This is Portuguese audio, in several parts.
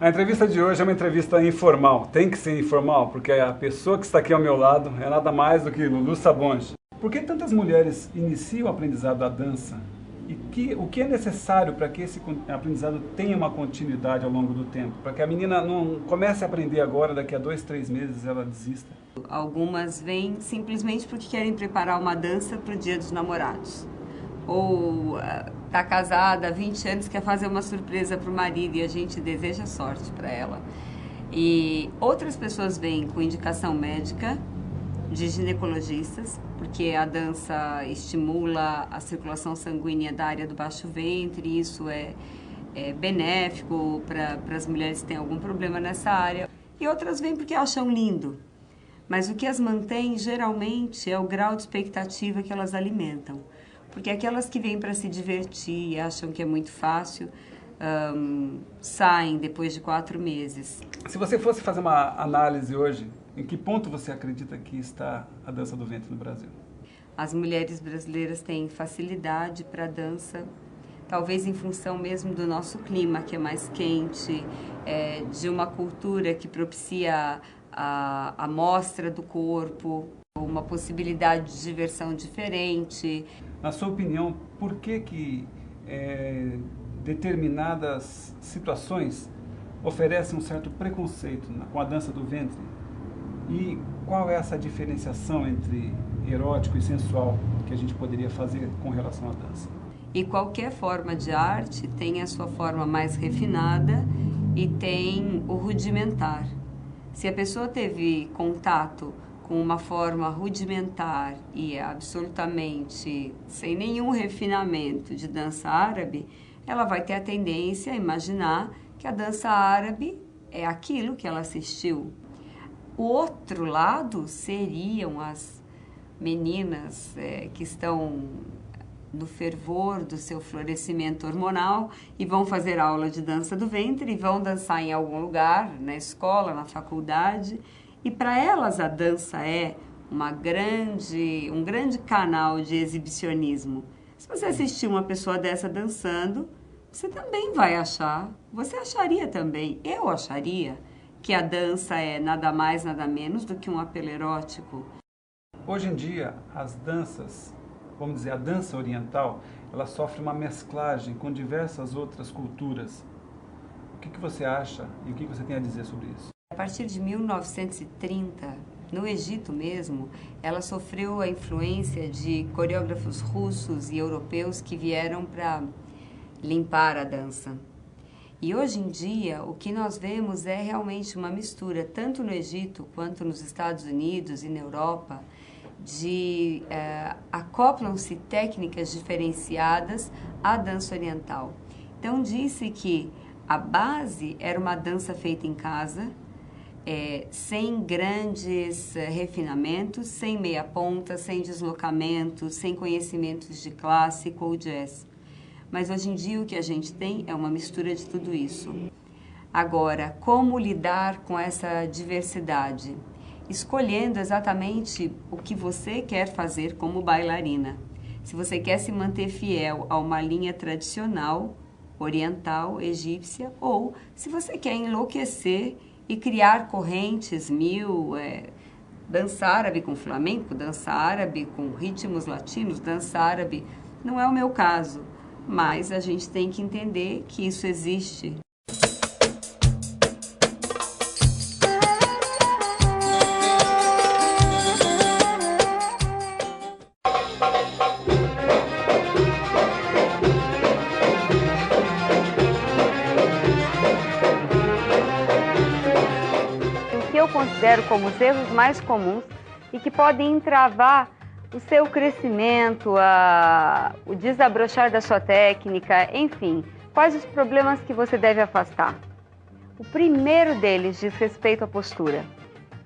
A entrevista de hoje é uma entrevista informal. Tem que ser informal, porque a pessoa que está aqui ao meu lado é nada mais do que Lulu Sabões. Por que tantas mulheres iniciam o aprendizado da dança? E o que é necessário para que esse aprendizado tenha uma continuidade ao longo do tempo? Para que a menina não comece a aprender agora, daqui a 2, 3 meses ela desista? Algumas vêm simplesmente porque querem preparar uma dança para o Dia dos Namorados. Ou está casada há 20 anos, quer fazer uma surpresa para o marido e a gente deseja sorte para ela. E outras pessoas vêm com indicação médica de ginecologistas, porque a dança estimula a circulação sanguínea da área do baixo ventre, e isso é benéfico para as mulheres que têm algum problema nessa área. E outras vêm porque acham lindo, mas o que as mantém geralmente é o grau de expectativa que elas alimentam. Porque aquelas que vêm para se divertir e acham que é muito fácil, saem depois de 4 meses. Se você fosse fazer uma análise hoje, em que ponto você acredita que está a dança do ventre no Brasil? As mulheres brasileiras têm facilidade para a dança, talvez em função mesmo do nosso clima, que é mais quente, de uma cultura que propicia a mostra do corpo, uma possibilidade de diversão diferente. Na sua opinião, por que determinadas situações oferecem um certo preconceito com a dança do ventre? E qual é essa diferenciação entre erótico e sensual que a gente poderia fazer com relação à dança? E qualquer forma de arte tem a sua forma mais refinada e tem o rudimentar. Se a pessoa teve contato com uma forma rudimentar e absolutamente sem nenhum refinamento de dança árabe, ela vai ter a tendência a imaginar que a dança árabe é aquilo que ela assistiu. O outro lado seriam as meninas que estão no fervor do seu florescimento hormonal e vão fazer aula de dança do ventre e vão dançar em algum lugar, na escola, na faculdade. E para elas a dança é um grande canal de exibicionismo. Se você assistir uma pessoa dessa dançando, você também vai achar, você acharia também, eu acharia, que a dança é nada mais, nada menos do que um apelo erótico. Hoje em dia, as danças, vamos dizer, a dança oriental, ela sofre uma mesclagem com diversas outras culturas. O que você acha e o que você tem a dizer sobre isso? A partir de 1930, no Egito mesmo, ela sofreu a influência de coreógrafos russos e europeus que vieram para limpar a dança. E hoje em dia, o que nós vemos é realmente uma mistura, tanto no Egito quanto nos Estados Unidos e na Europa, acoplam-se técnicas diferenciadas à dança oriental. Então, disse que a base era uma dança feita em casa, sem grandes refinamentos, sem meia ponta, sem deslocamento, sem conhecimentos de clássico ou jazz. Mas hoje em dia o que a gente tem é uma mistura de tudo isso. Agora, como lidar com essa diversidade? Escolhendo exatamente o que você quer fazer como bailarina. Se você quer se manter fiel a uma linha tradicional, oriental, egípcia, ou se você quer enlouquecer e criar correntes dança árabe com flamenco, dança árabe com ritmos latinos, dança árabe. Não é o meu caso, mas a gente tem que entender que isso existe. Eu considero como os erros mais comuns e que podem entravar o seu crescimento, o desabrochar da sua técnica, enfim, quais os problemas que você deve afastar. O primeiro deles diz respeito à postura.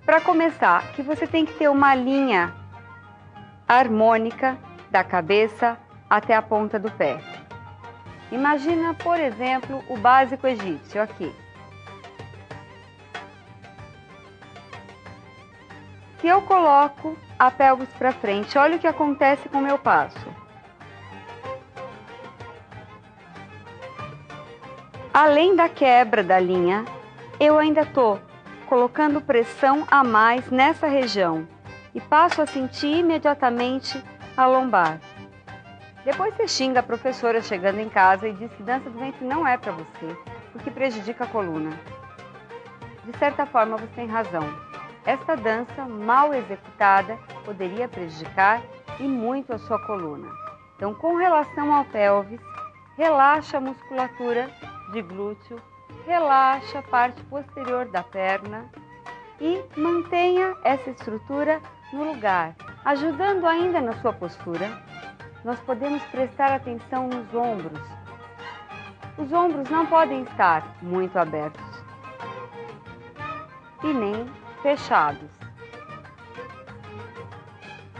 Para começar, que você tem que ter uma linha harmônica da cabeça até a ponta do pé. Imagina, por exemplo, o básico egípcio aqui. Se eu coloco a pelvis para frente, olha o que acontece com o meu passo. Além da quebra da linha, eu ainda estou colocando pressão a mais nessa região e passo a sentir imediatamente a lombar. Depois você xinga a professora chegando em casa e diz que dança do ventre não é para você, porque prejudica a coluna. De certa forma, você tem razão. Esta dança, mal executada, poderia prejudicar e muito a sua coluna. Então, com relação ao pelvis, relaxa a musculatura de glúteo, relaxa a parte posterior da perna e mantenha essa estrutura no lugar. Ajudando ainda na sua postura, nós podemos prestar atenção nos ombros. Os ombros não podem estar muito abertos e nem fechados.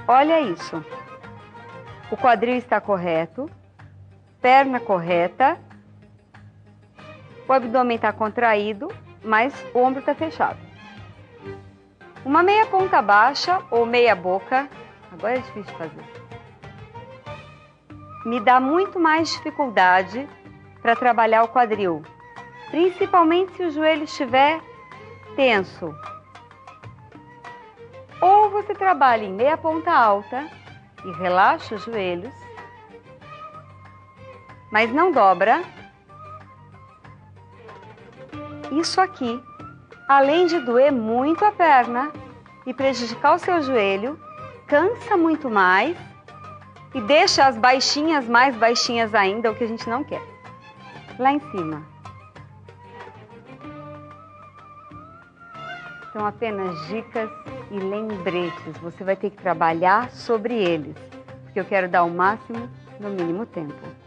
Olha isso. O quadril está correto, perna correta, o abdômen está contraído, mas o ombro está fechado. Uma meia ponta baixa ou meia boca, agora é difícil de fazer, me dá muito mais dificuldade para trabalhar o quadril, principalmente se o joelho estiver tenso. Ou você trabalha em meia ponta alta e relaxa os joelhos, mas não dobra. Isso aqui, além de doer muito a perna e prejudicar o seu joelho, cansa muito mais e deixa as baixinhas mais baixinhas ainda, o que a gente não quer. Lá em cima. São apenas dicas e lembretes. Você vai ter que trabalhar sobre eles, porque eu quero dar o máximo no mínimo tempo.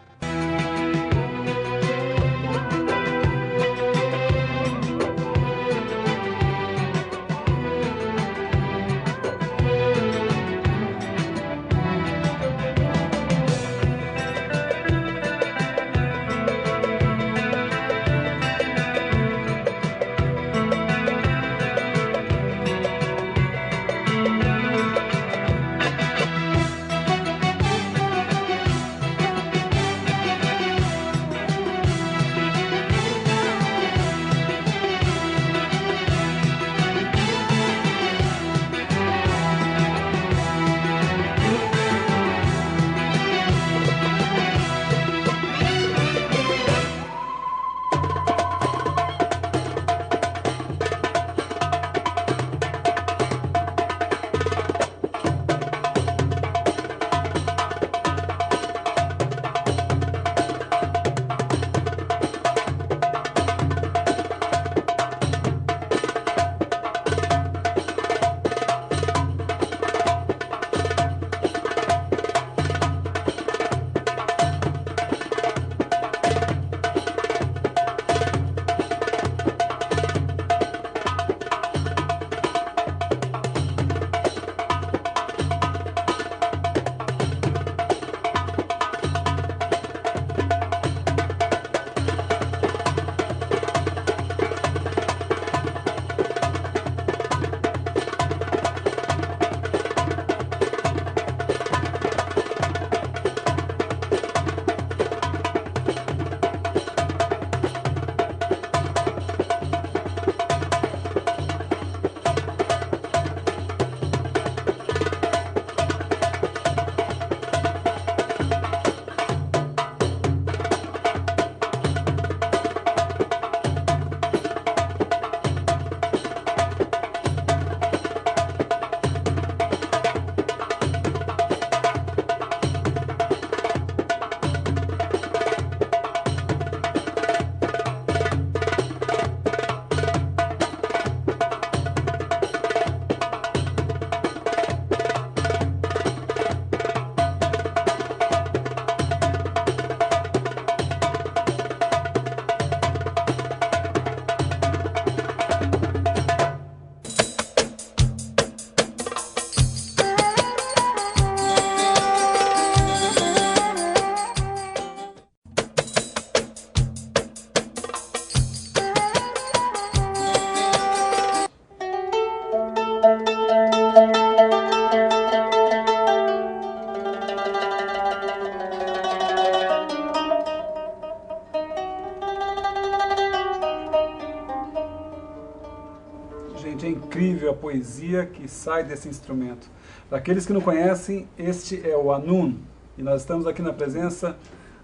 Gente, é incrível a poesia que sai desse instrumento. Para aqueles que não conhecem, este é o Anun. E nós estamos aqui na presença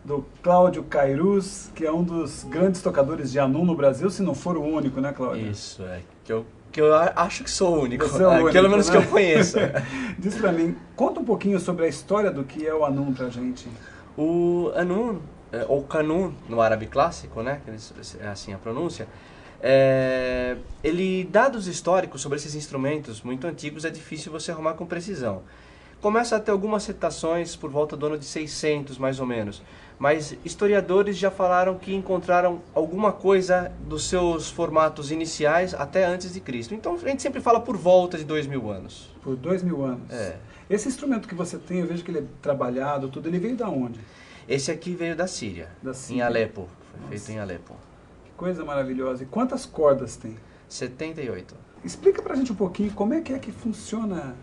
do Cláudio Cairuz, que é um dos grandes tocadores de Anun no Brasil, se não for o único, né, Cláudio? Isso, que eu acho que sou o único, Você é o único, pelo menos né? que eu conheço. Diz pra mim, conta um pouquinho sobre a história do que é o Anun pra gente. O Anun, ou Kanun no árabe clássico, né, é assim a pronúncia, ele, dados históricos sobre esses instrumentos muito antigos, é difícil você arrumar com precisão. Começa a ter algumas citações por volta do ano de 600, mais ou menos. Mas historiadores já falaram que encontraram alguma coisa dos seus formatos iniciais até antes de Cristo. Então a gente sempre fala por volta de 2000 anos. Por 2000 anos. É. Esse instrumento que você tem, eu vejo que ele é trabalhado, tudo, ele veio da onde? Esse aqui veio da Síria, em Alepo. Foi feito em Alepo. Que coisa maravilhosa. E quantas cordas tem? 78. Explica pra gente um pouquinho como é que funciona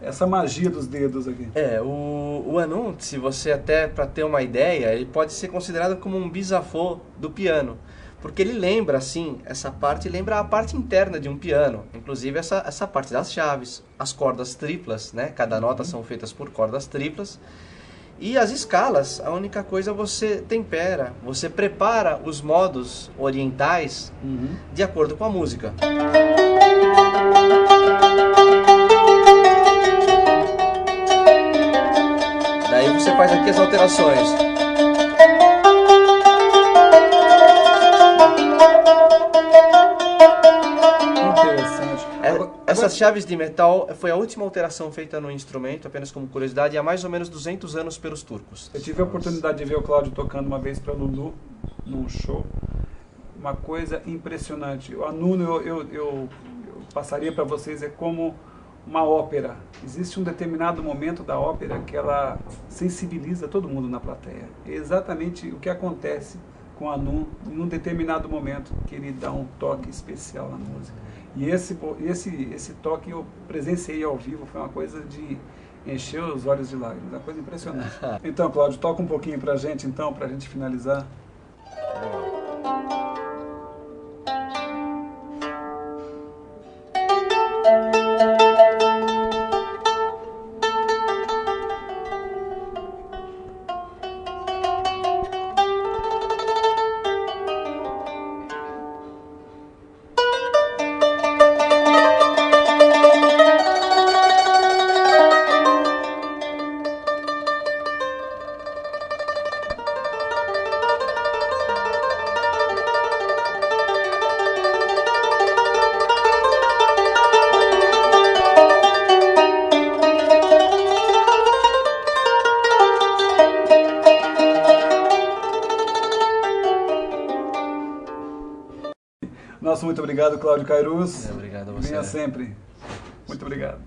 essa magia dos dedos aqui. O Anun, se você até, para ter uma ideia, ele pode ser considerado como um bisavô do piano. Porque ele lembra, assim, essa parte lembra a parte interna de um piano. Inclusive essa parte das chaves, as cordas triplas, né? Cada nota são feitas por cordas triplas. E as escalas, a única coisa você tempera, você prepara os modos orientais de acordo com a música. Daí você faz aqui as alterações. Interessante. Essas chaves de metal foi a última alteração feita no instrumento, apenas como curiosidade, há mais ou menos 200 anos pelos turcos. Eu tive a oportunidade de ver o Cláudio tocando uma vez para Lulu, num show. Uma coisa impressionante. O Anun, eu passaria para vocês, é como uma ópera. Existe um determinado momento da ópera que ela sensibiliza todo mundo na plateia. É exatamente o que acontece com o Anun em um determinado momento, que ele dá um toque especial na música. E esse toque eu presenciei ao vivo, foi uma coisa de encher os olhos de lágrimas, uma coisa impressionante. Então, Cláudio, toca um pouquinho pra gente, então, pra gente finalizar. Nosso muito obrigado, Cláudio Cairuz. Obrigado a você. Venha sempre. Muito obrigado.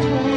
Música